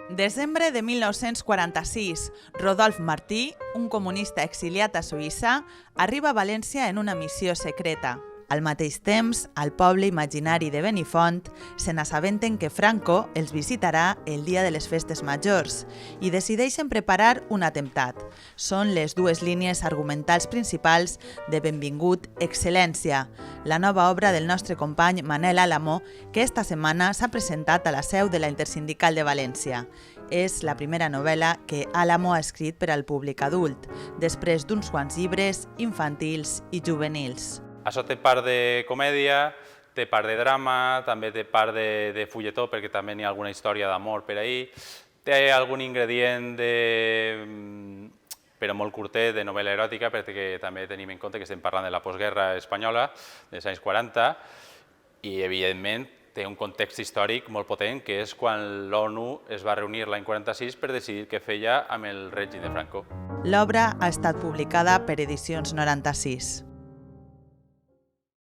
Desembre de 1946, Rodolphe Martí, un comunista exiliat a Suïssa, arriba a València en una missió secreta. Al mateix temps, al poble imaginari de Benifont se n'assabenten que Franco els visitarà el dia de les festes majors i decideixen preparar un atemptat. Són les dues línies argumentals principals de Benvingut, Excel·lència, la nova obra del nostre company Manel Álamo, que esta setmana s'ha presentat a la seu de la Intersindical de València. És la primera novel·la que Álamo ha escrit per al públic adult, després d'uns quants llibres infantils i juvenils. Això té part de comèdia, té part de drama, també té part de fulletó, perquè també n'hi ha alguna història d'amor per ahí. Té algun ingredient però molt curtet, de novel·la eròtica, perquè també tenim en compte que estem parlant de la postguerra espanyola, dels anys 40, i evidentment té un context històric molt potent, que és quan l'ONU es va reunir l'any 46 per decidir què feia amb el règim de Franco. L'obra ha estat publicada per Edicions 96.